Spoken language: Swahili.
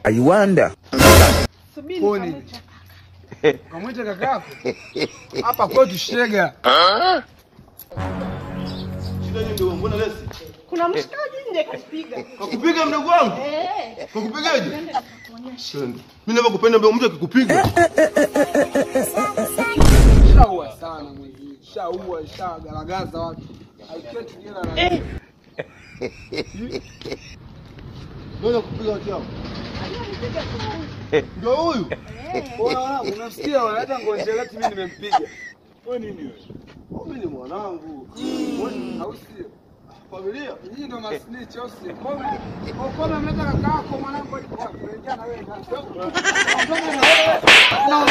I wonder. Subiri. Kamwita kakako. Hapa kwetu shega. Shida nini ndio mbona lesi? Kuna mshikaji nje kakupiga. Kakupiga mdogo wangu? Kakupigaje? Mimi ninapokupenda mtu akikupiga. Shaua sana mwenyewe. Shaua, shagaragaza watu. Haiketi jela na. Ndio kupiga watu hao. Ndio huyu. Bora unasikia hata ngonjeleti mimi nimempiga. Wewe nini wewe? Mimi ni mwanangu. Wewe au sio? Familia. Hii ndo masnitch au sio? Kwa mleta kakako mwanangu alikuwa kuingia na wewe. Na